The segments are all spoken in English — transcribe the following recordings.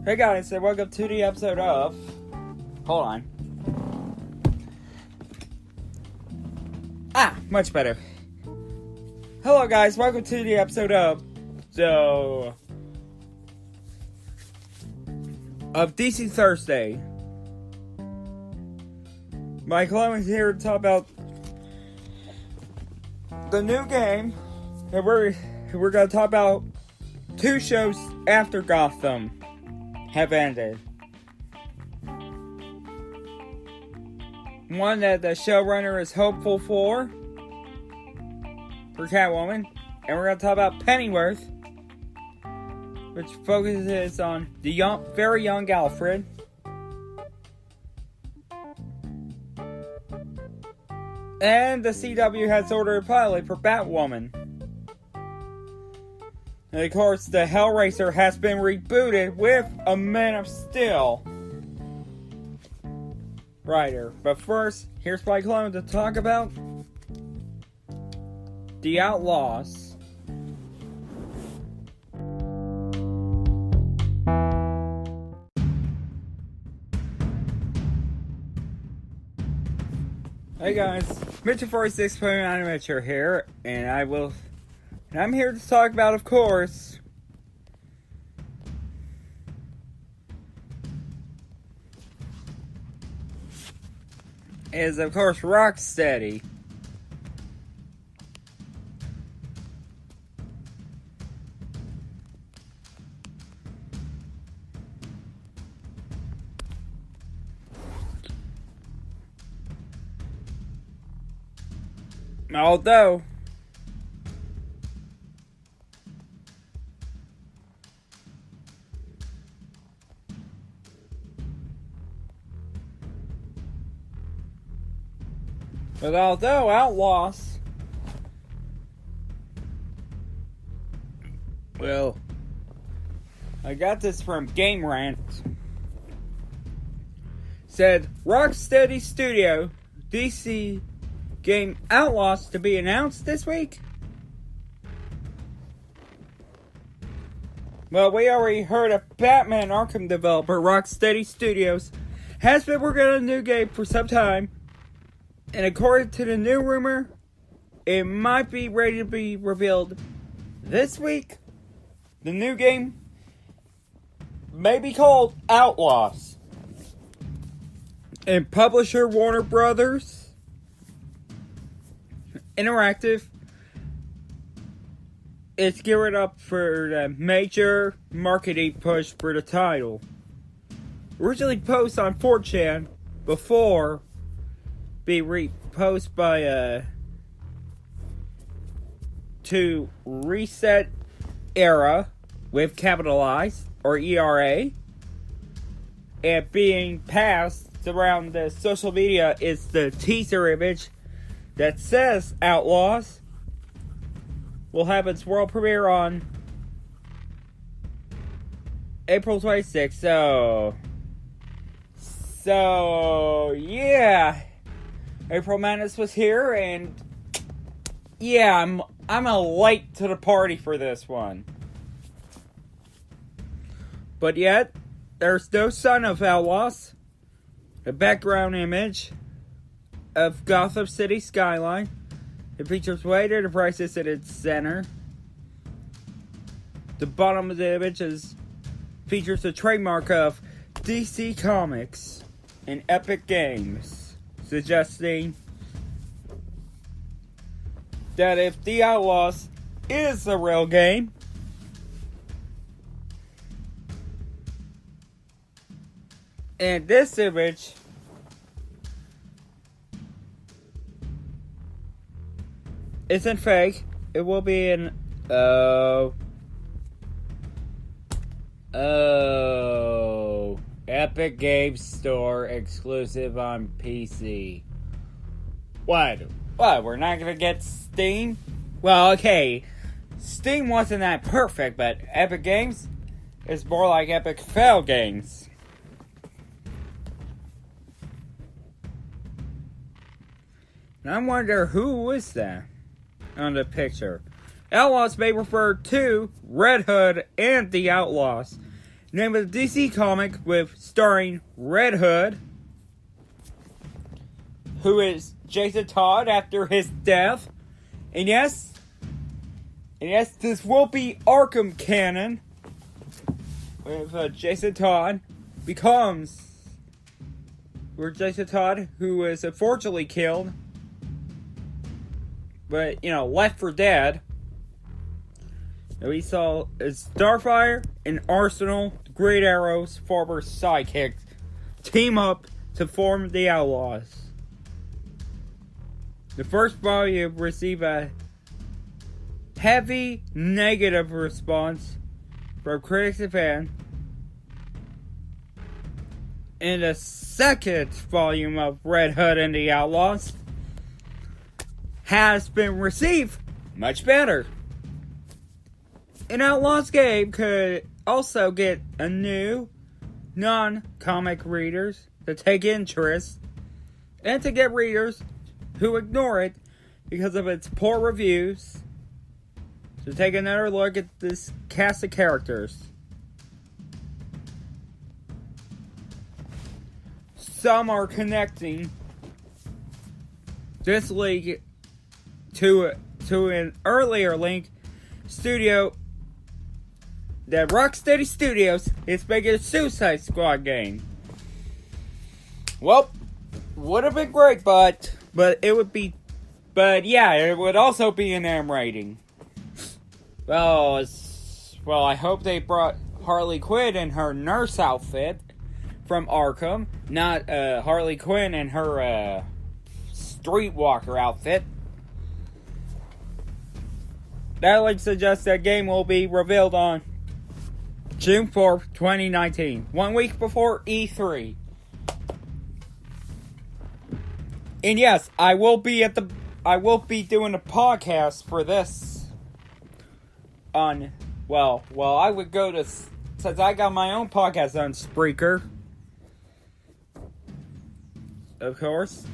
Hey guys, and welcome to the episode of... Hold on. Much better. Hello guys, welcome to the episode of DC Thursday. Mike Lowe is here to talk about the new game. And we're going to talk about two shows after Gotham have ended. One that the showrunner is hopeful for Catwoman, and we're going to talk about Pennyworth, which focuses on the very young Alfred. And the CW has ordered a pilot for Batwoman. And of course, the Hellraiser has been rebooted with a Man of Steel writer. But first, here's Mike Lowe to talk about the Outlaws. Hey guys, Mitchell 46.9 Mitchell here, and I'm here to talk about, of course, Rocksteady. Although Outlaws, well, I got this from Game Rant, said Rocksteady Studio DC game Outlaws to be announced this week. Well, we already heard of Batman Arkham developer Rocksteady Studios has been working on a new game for some time. And according to the new rumor, it might be ready to be revealed this week. The new game may be called Outlaws. And publisher Warner Brothers Interactive is gearing up for the major marketing push for the title. Originally posted on 4chan before be reposted by to Reset Era with capitalized or ERA, and being passed around the social media is the teaser image that says Outlaws will have its world premiere on April 26th. So yeah. April Madness was here, and yeah, I'm a late to the party for this one. But yet, there's no sign of Outlaws. The background image of Gotham City skyline. It features waiter, the price is at its center. The bottom of the image features the trademark of DC Comics and Epic Games, suggesting that if The Outlaws is a real game, and this image isn't fake, it will be an Epic Games Store exclusive on PC. What? We're not gonna get Steam? Well, okay, Steam wasn't that perfect, but Epic Games is more like Epic Fail Games. And I wonder who is that on the picture. Outlaws may refer to Red Hood and the Outlaws. name of the DC comic with starring Red Hood, who is Jason Todd after his death. And yes, this will be Arkham canon, with Jason Todd becomes Jason Todd, who was unfortunately killed, but, left for dead. And we saw Starfire and Arsenal, Great Arrow's former sidekicks, team up to form the Outlaws. The first volume received a heavy negative response from critics and fans. And the second volume of Red Hood and the Outlaws has been received much better. An Outlaws game could also get a new non-comic readers to take interest, and to get readers who ignore it because of its poor reviews to take another look at this cast of characters. Some are connecting this league to an earlier link studio that Rocksteady Studios is making a Suicide Squad game. Well, would have been great, but it would be, it would also be an M rating. Well, I hope they brought Harley Quinn in her nurse outfit from Arkham, not Harley Quinn in her streetwalker outfit. That link suggests that game will be revealed on June 4th, 2019, 1 week before E3. And yes, I will be doing a podcast for this on, I would go to, since I got my own podcast on Spreaker, of course,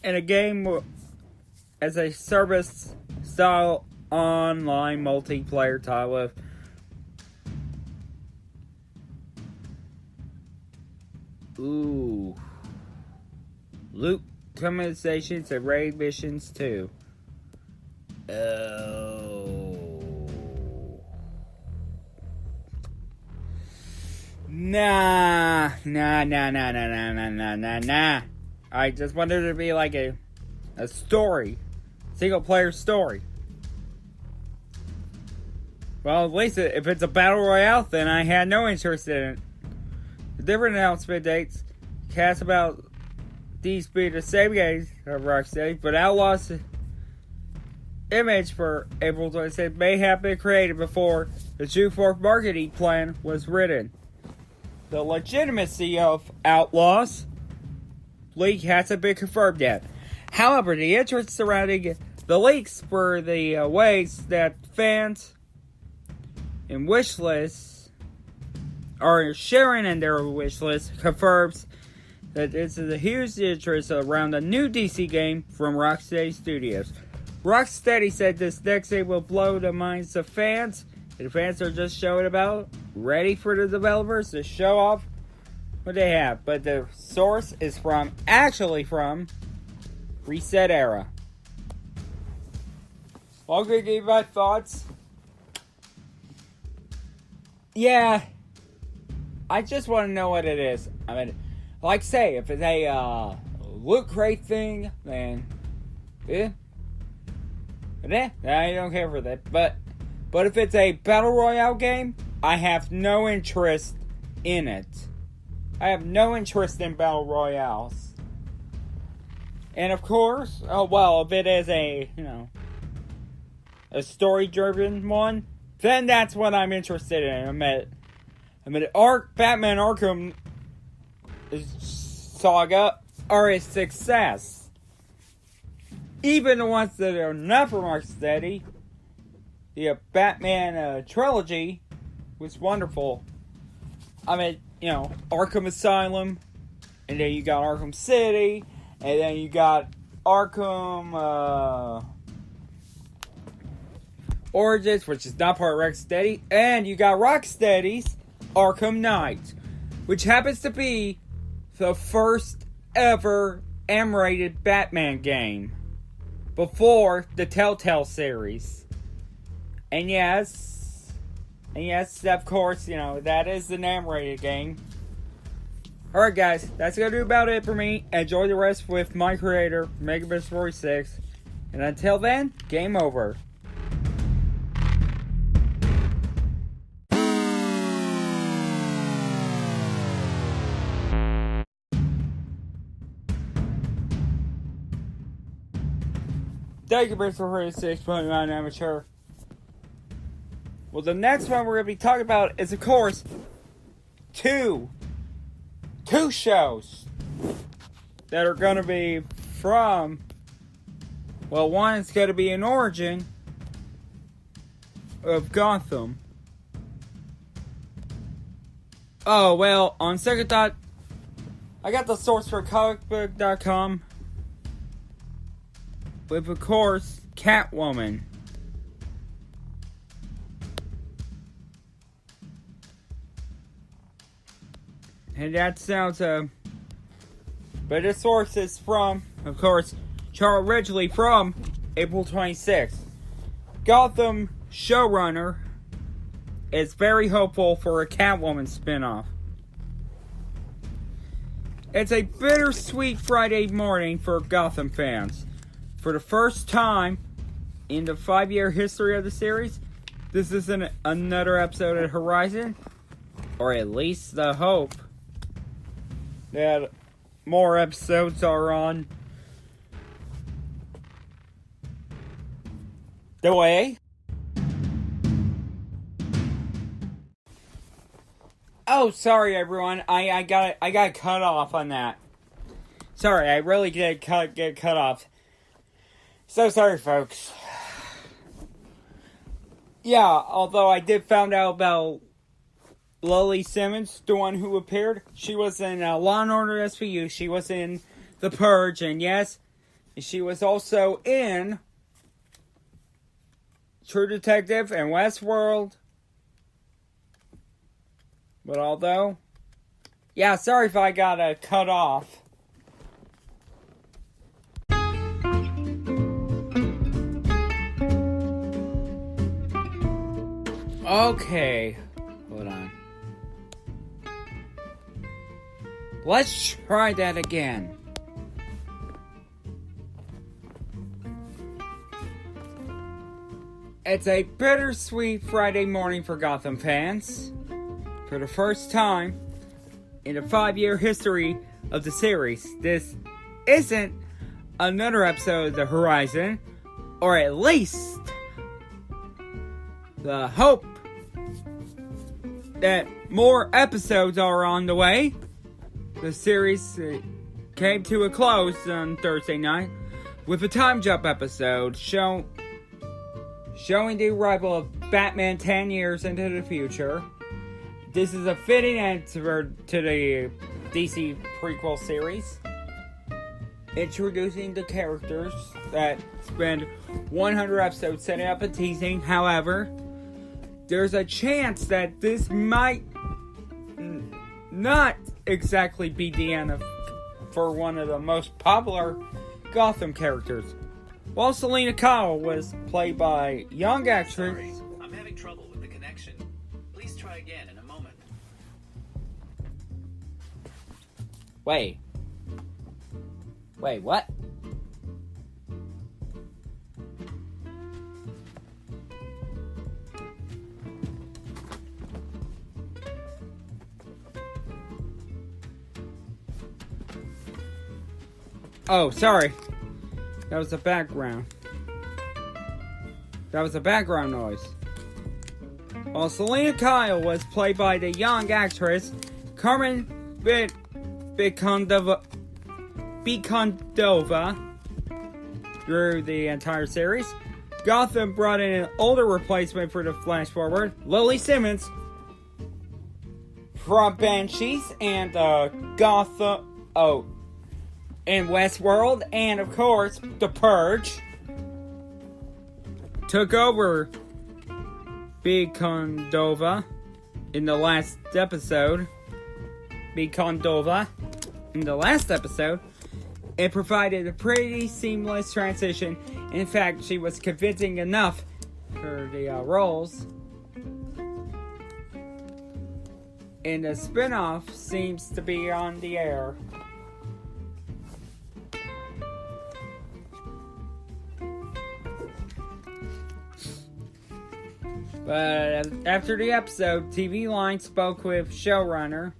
and a game as a service style online multiplayer title with loot compensations and raid missions too. Nah. I just wanted it to be like a story. Single player story. Well, at least if it's a battle royale, then I had no interest in it. The different announcement dates cast about these being the same games of Rocksteady, but Outlaws image for April 26th may have been created before the June 4th marketing plan was written. The legitimacy of Outlaws leak hasn't been confirmed yet. However, the interest surrounding the leaks for the ways that fans and wish lists are sharing in their wish list confirms that this is a huge interest around a new DC game from Rocksteady Studios. Rocksteady said this next game will blow the minds of fans, and fans are just showing about, ready for the developers to show off what they have. But the source is actually from Reset Era. Well, I'm going to give you my thoughts. Yeah, I just want to know what it is. I mean, like say, if it's a loot crate thing, then I don't care for that. But if it's a battle royale game, I have no interest in it. I have no interest in battle royales. And of course, if it is a story-driven one, then that's what I'm interested in. Batman Arkham Saga are a success. Even the ones that are not from Rocksteady, the Batman trilogy was wonderful. Arkham Asylum, and then you got Arkham City, and then you got Arkham, Origins, which is not part of Rocksteady, and you got Rocksteady's Arkham Knight, which happens to be the first ever M-rated Batman game before the Telltale series. And yes, of course, that is an M-rated game. Alright guys, that's gonna do about it for me. Enjoy the rest with my creator, Megabus46. And until then, game over. Thank you, Megabus46.9 Amateur. Well, the next one we're going to be talking about is, of course, two shows that are going to be from, well, one is going to be an origin of Gotham. Oh, well, on second thought, I got the source for comicbook.com with, of course, Catwoman. And that sounds, but this source is from, of course, Charles Ridgely from April 26th. Gotham showrunner is very hopeful for a Catwoman spinoff. It's a bittersweet Friday morning for Gotham fans. For the first time in the 5-year history of the series, this isn't another episode of Horizon, or at least the hope that more episodes are on the way. Oh, sorry everyone, I got cut off on that. Sorry, I really did get cut off. So sorry, folks. Yeah, although I did find out about Lily Simmons, the one who appeared. She was in Law & Order SVU. She was in The Purge. And yes, she was also in True Detective and Westworld. But although, yeah, sorry if I got cut off. Okay, hold on. Let's try that again. It's a bittersweet Friday morning for Gotham fans. For the first time in the 5-year history of the series, this isn't another episode of The Horizon, or at least the hope that more episodes are on the way. The series came to a close on Thursday night with a time jump episode showing the arrival of Batman 10 years into the future. This is a fitting answer to the DC prequel series, introducing the characters that spend 100 episodes setting up and teasing. However, there's a chance that this might not exactly be the end for one of the most popular Gotham characters. While Selena Kyle was played by young actress... Sorry, I'm having trouble with the connection. Please try again in a moment. Wait, what? Oh, sorry. That was a background. That was a background noise. While Selena Kyle was played by the young actress Carmen Bicondova through the entire series, Gotham brought in an older replacement for the Flash Forward, Lily Simmons, from Banshees and Gotham. In Westworld, and of course, The Purge, took over Big Condova in the last episode. Big Condova in the last episode. It provided a pretty seamless transition. In fact, she was convincing enough for the roles. And the spin-off seems to be on the air. But after the episode, TV Line spoke with showrunner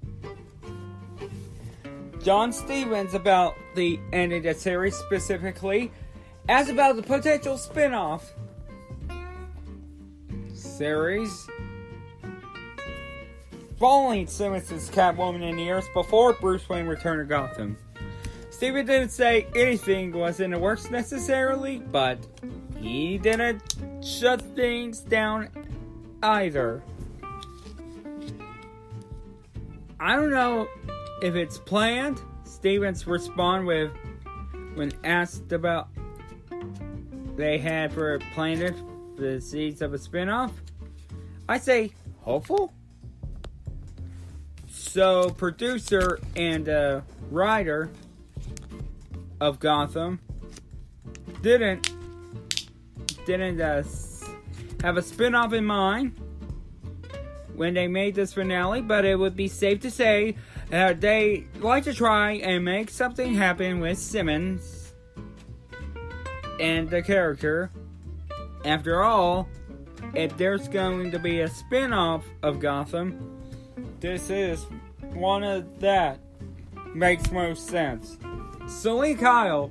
John Stevens about the ending of the series specifically, as about the potential spin-off series following Simmons' Catwoman in the years before Bruce Wayne returned to Gotham. Stevens didn't say anything was in the works necessarily, but he didn't shut things down either. I don't know if it's planned. Stevens responded with, when asked about they had for planned the seeds of a spinoff, I say hopeful. So producer and writer of Gotham didn't have a spin-off in mind when they made this finale, but it would be safe to say they like to try and make something happen with Simmons and the character. After all, if there's going to be a spin-off of Gotham, this is one of that. Makes most sense. Selene Kyle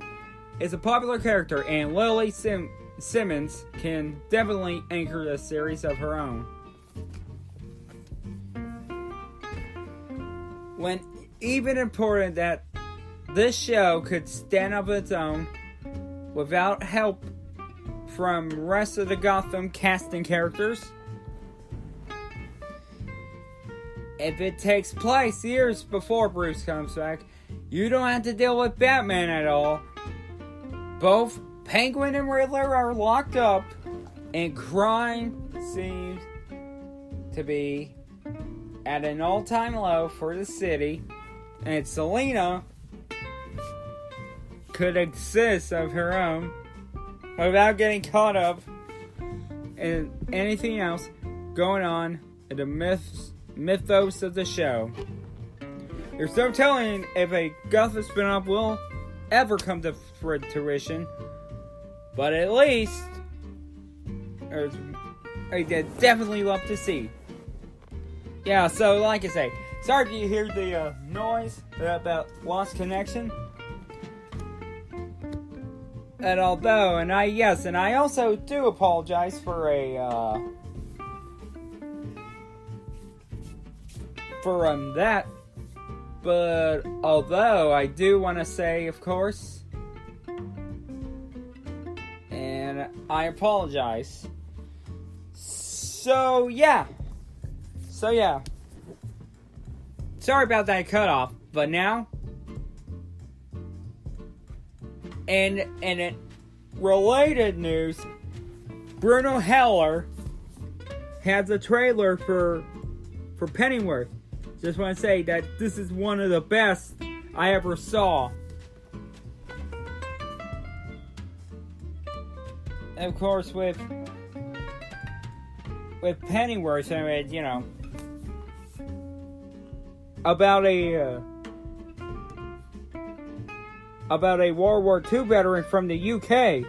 is a popular character, and Lily Simmons can definitely anchor a series of her own. When even important that this show could stand up on its own without help from rest of the Gotham cast and characters. If it takes place years before Bruce comes back, you don't have to deal with Batman at all. Both Penguin and Riddler are locked up, and crime seems to be at an all-time low for the city, and Selena could exist of her own without getting caught up in anything else going on in the mythos of the show. There's no telling if a Gotham spin-off will ever come to fruition, but at least I'd definitely love to see. Yeah, so like I say, sorry if you hear the noise about lost connection. And although, and I also do apologize for that. But although I do want to say, of course, and I apologize. So yeah. Sorry about that cutoff, but now, and in related news, Bruno Heller has a trailer for Pennyworth. Just want to say that this is one of the best I ever saw. And of course, with Pennyworth, I mean, you know, about a World War II veteran from the UK.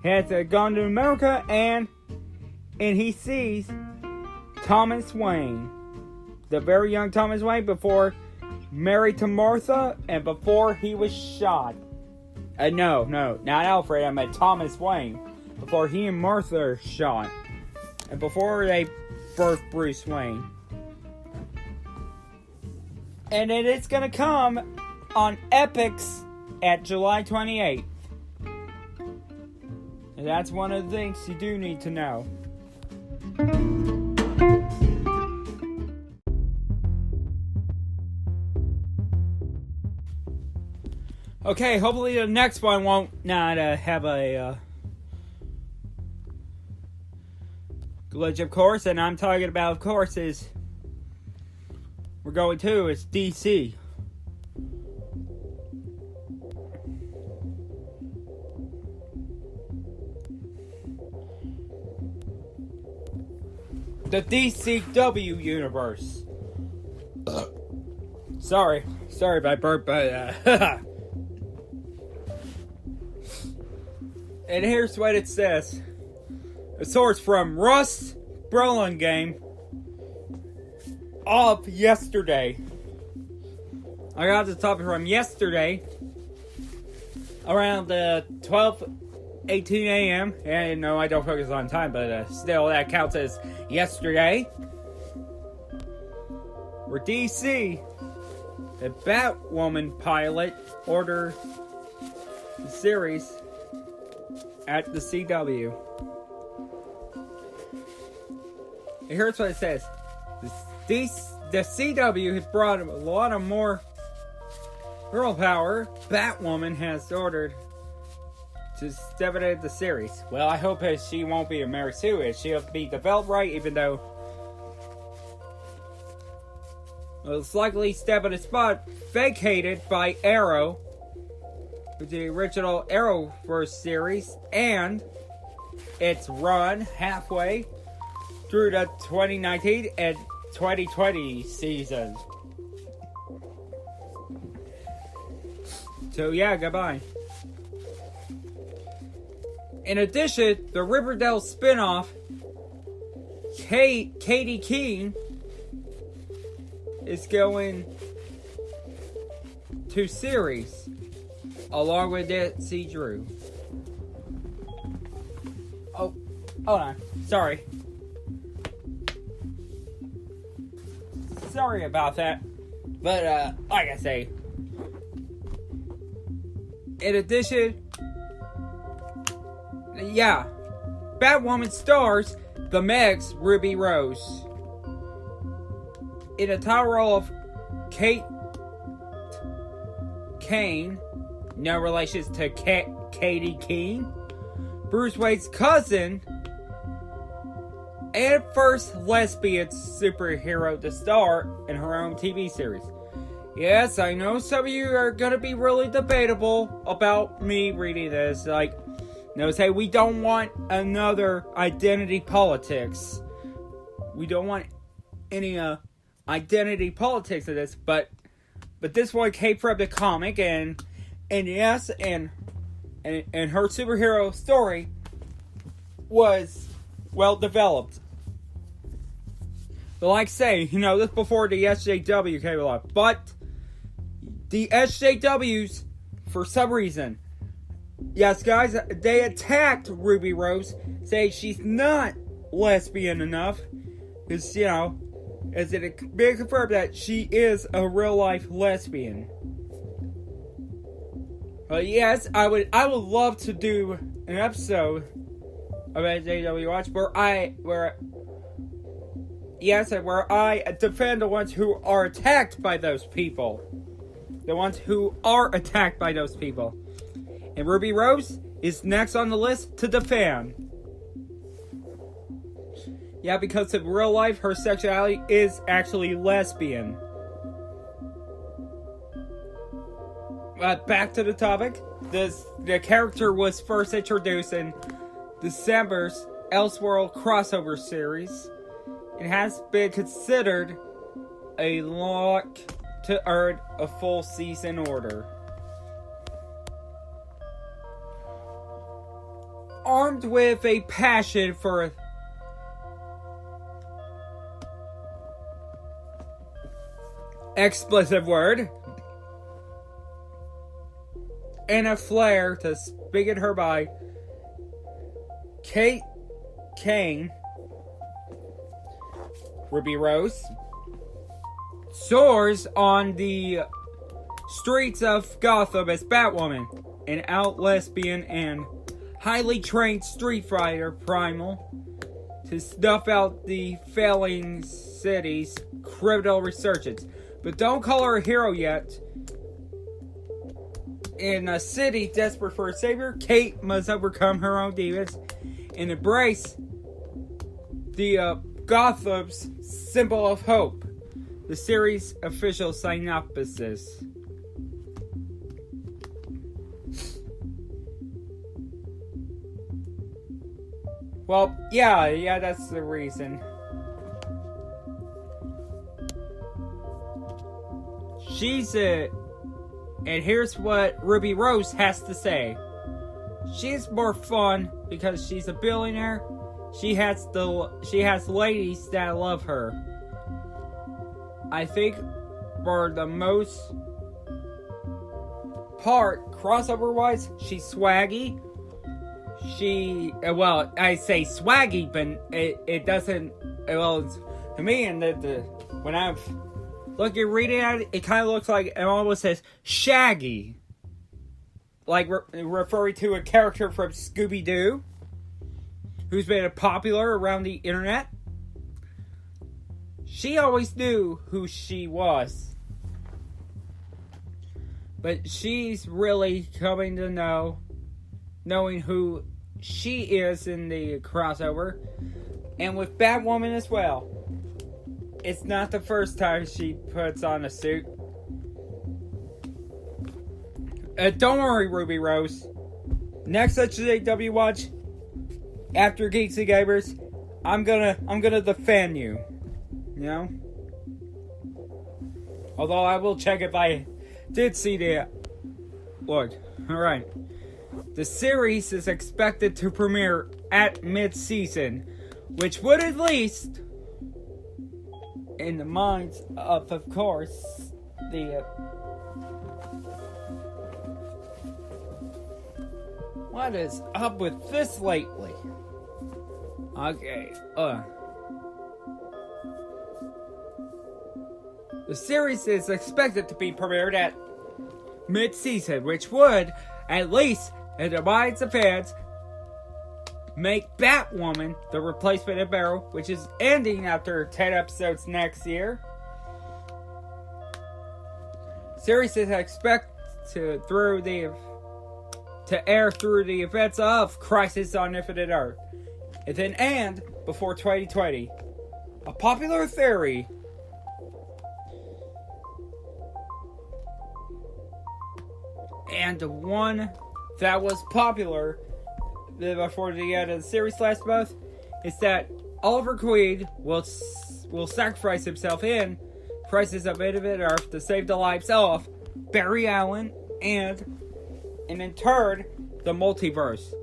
Has gone to America and he sees Thomas Wayne, the very young Thomas Wayne, before married to Martha and before he was shot. No, not Alfred. I meant Thomas Wayne, before he and Martha are shot, and before they birthed Bruce Wayne. And it's gonna come on Epix at July 28th. And that's one of the things you do need to know. Okay, hopefully the next one won't not have a glitch, of course, and I'm talking about, of course, is we're going to is DC. The DCW universe. Sorry if I burped, but and here's what it says. A source from Russ Brolin game of yesterday. I got the topic from yesterday around 12:18 a.m. And no, I don't focus on time, but still that counts as yesterday. Where DC, the Batwoman pilot, ordered the series at the CW. And here's what it says. The CW has brought a lot of more girl power. Batwoman has ordered to step into the series. Well, I hope she won't be a Mary Sue. She'll be developed right, even though it's likely step in a spot vacated by Arrow, the original Arrowverse series, and it's run halfway through the 2019 and 2020 season. So yeah, goodbye. In addition, the Riverdale spinoff, Katie Keene, is going to series along with Nancy Drew. Oh, hold on. Sorry about that. But like I say, in addition, yeah, Batwoman stars the Meg's Ruby Rose in a title role of Kate Kane, no relations to Katie Keene, Bruce Wayne's cousin, and first lesbian superhero to star in her own TV series. Yes, I know some of you are going to be really debatable about me reading this. Like, say we don't want another identity politics. We don't want any identity politics of this, but this one came from the comic, and yes, and her superhero story was well developed. But like I say, this before the SJW came along. But the SJWs, for some reason, yes guys, they attacked Ruby Rose, saying she's not lesbian enough, because, as it being confirmed that she is a real life lesbian. But yes, I would love to do an episode of SJW Watch where I defend the ones who are attacked by those people. The ones who are attacked by those people. And Ruby Rose is next on the list to defend. Yeah, because in real life, her sexuality is actually lesbian. Back to the topic. The character was first introduced in December's Elseworld crossover series. It has been considered a lock to earn a full season order. Armed with a passion for expletive word and a flair to speak in her by Kate Kane, Ruby Rose soars on the streets of Gotham as Batwoman, an out lesbian and highly trained street fighter primal to snuff out the failing city's criminal resurgence. But don't call her a hero yet. In a city desperate for a savior, Kate must overcome her own demons and embrace the Gotham's symbol of hope. The series' official synopsis. Well, yeah, that's the reason. And here's what Ruby Rose has to say. She's more fun because she's a billionaire. She has ladies that love her. I think for the most part, crossover-wise, she's swaggy. I say swaggy, but it doesn't, to me, and when I'm reading at it, it kind of looks like it almost says Shaggy. Like referring to a character from Scooby-Doo, who's been popular around the internet. She always knew who she was. But she's really coming to knowing who she is in the crossover. And with Batwoman as well. It's not the first time she puts on a suit. Don't worry, Ruby Rose. Next HJW watch, after Geeks and Gamers, I'm gonna defend you. You know? Although I will check if I did see the... Look, alright. The series is expected to premiere at mid-season, which would at least, in the minds of course, the... What is up with this lately? Okay, The series is expected to be premiered at mid-season, which would, at least in the minds of fans, make Batwoman the replacement of Arrow, which is ending after 10 episodes next year. Series is expected to air through the events of Crisis on Infinite Earth, and then end before 2020. A popular theory and the one that was popular before the end of the series last month is that Oliver Queen will sacrifice himself in Crisis of Infinite Earth to save the lives of Barry Allen and in turn, the multiverse.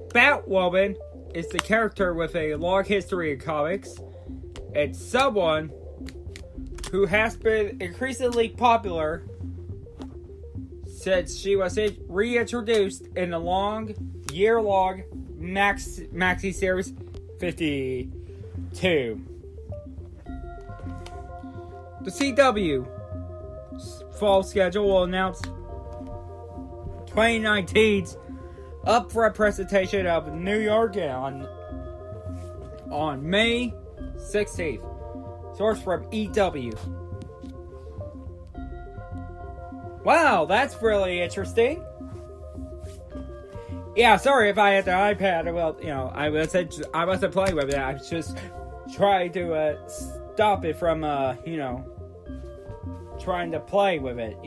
Batwoman is the character with a long history in comics and someone who has been increasingly popular since she was reintroduced in the year-long maxi series 52. The CW fall schedule will announce 2019's upfront presentation of New York on May 16th. Source from EW. Wow, that's really interesting. Yeah, sorry if I had the iPad. Well, I wasn't playing with it. I was just trying to stop it from, trying to play with it,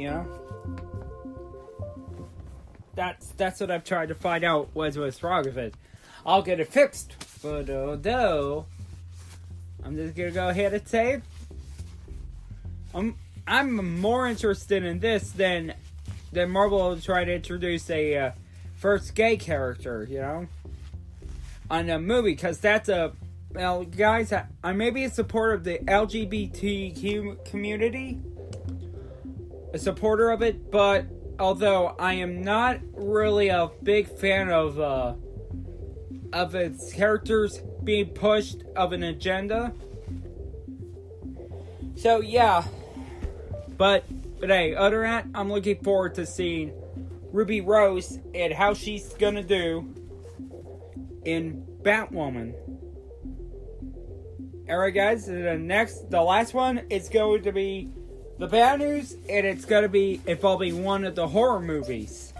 That's what I've tried to find out what's wrong with it. I'll get it fixed. But no, I'm just gonna go ahead and say I'm more interested in this than Marvel trying to introduce a first gay character, on a movie, because that's guys, I may be a supporter of the LGBTQ community, a supporter of it, but although I am not really a big fan of its characters being pushed of an agenda. So yeah, but hey, other than that, I'm looking forward to seeing Ruby Rose and how she's gonna do in Batwoman. Alright guys, the last one is going to be the bad news, and it's going to be involving one of the horror movies.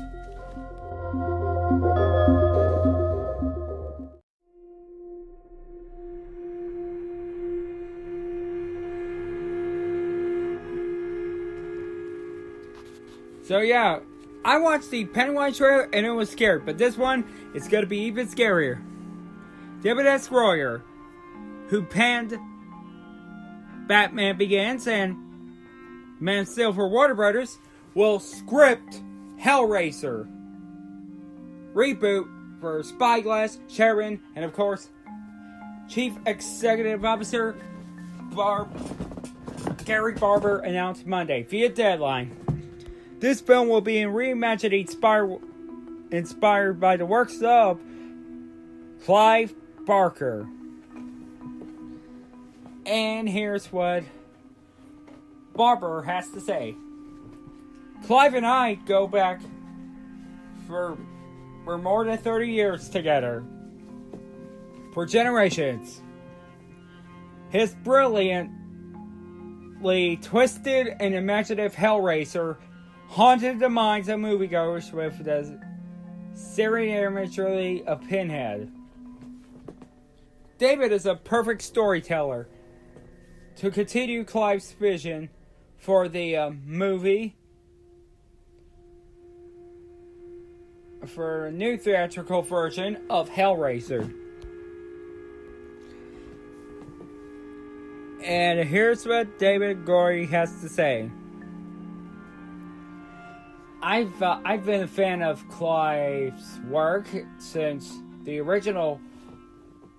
So yeah, I watched the Pennywise trailer and it was scary, but this one is going to be even scarier. David S. Goyer, who penned Batman Begins and Man of Steel for Warner Brothers, will script Hellraiser, Reboot for Spyglass, Sharon, and of course, Chief Executive Officer Gary Barber announced Monday via Deadline. This film will be reimagined inspired by the works of Clive Barker. And here's what Barber has to say. Clive and I go back for more than 30 years together. For generations. His brilliantly twisted and imaginative Hellraiser haunted the minds of moviegoers with the searing imagery of Pinhead. David is a perfect storyteller to continue Clive's vision for the movie, for a new theatrical version of Hellraiser. And here's what David Goyer has to say. I've been a fan of Clive's work since the original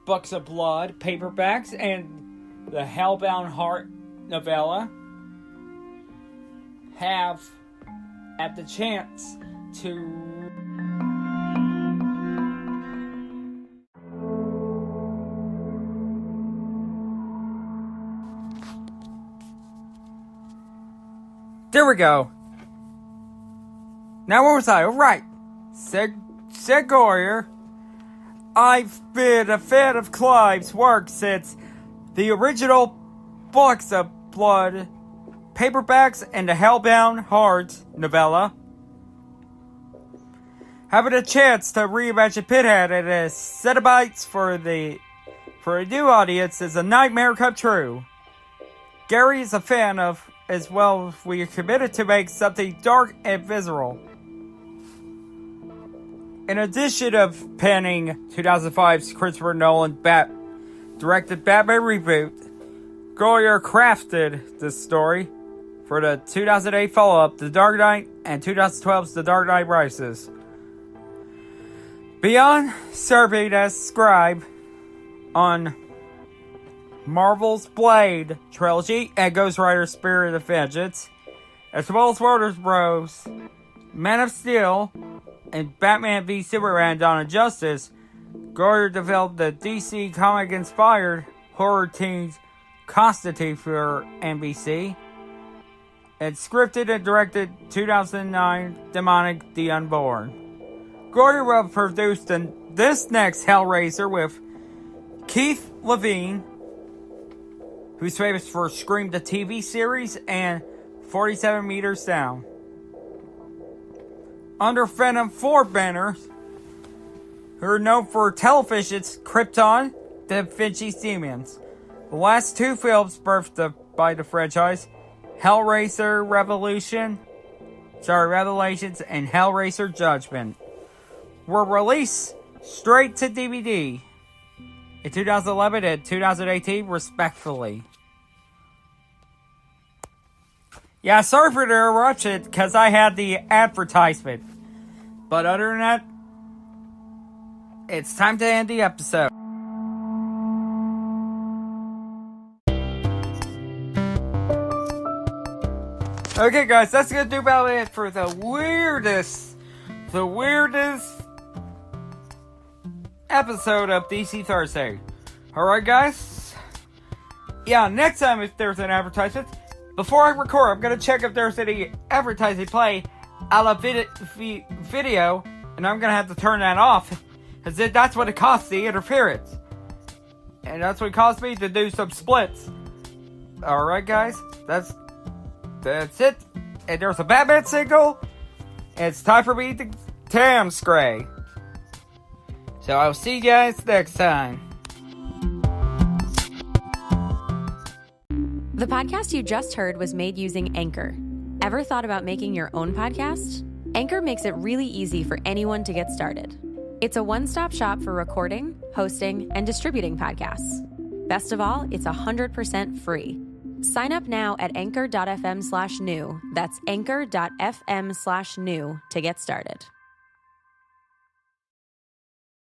Books of Blood paperbacks and the Hellbound Heart novella. Have had the chance to there we go. Now where was I? Alright. Said Goyer. I've been a fan of Clive's work since the original Books of Blood paperbacks and the Hellbound Heart novella. Having a chance to reimagine Pinhead and his Cenobites for a new audience is a nightmare come true. Gary is a fan of as well. We are committed to make something dark and visceral. In addition of penning 2005's Christopher Nolan directed Batman Reboot, Goyer crafted this story for the 2008 follow-up, The Dark Knight, and 2012's The Dark Knight Rises. Beyond serving as scribe on Marvel's Blade trilogy and Ghost Rider Spirit of Vengeance, as well as Warner Bros. Man of Steel and Batman v Superman Dawn of Justice, Goyer developed the DC comic-inspired horror teens Constantine for NBC, and scripted and directed 2009 Demonic the Unborn. Goyer will produce this next Hellraiser with Keith Levine, who's famous for Scream the TV series and 47 Meters Down. Under Venom 4 banners, who are known for television's Krypton, Da Vinci's Demons. The last two films birthed by the franchise, Hellraiser Revelations and Hellraiser Judgment, were released straight to DVD in 2011 and 2018 respectively. Yeah, sorry for the interruption because I had the advertisement. But other than that, it's time to end the episode. Okay guys, that's gonna do about it for the weirdest episode of DC Thursday. Alright guys? Yeah, next time if there's an advertisement, before I record, I'm gonna check if there's any advertising play a la video, and I'm gonna have to turn that off, because that's what it costs, the interference. And that's what it cost me to do some splits. Alright guys, that's it. And there's a Batman signal, and it's time for me to Tamscray. So I'll see you guys next time. The podcast you just heard was made using Anchor. Ever thought about making your own podcast? Anchor makes it really easy for anyone to get started. It's a one-stop shop for recording, hosting, and distributing podcasts. Best of all, it's 100% free. Sign up now at anchor.fm/new. That's anchor.fm/new to get started.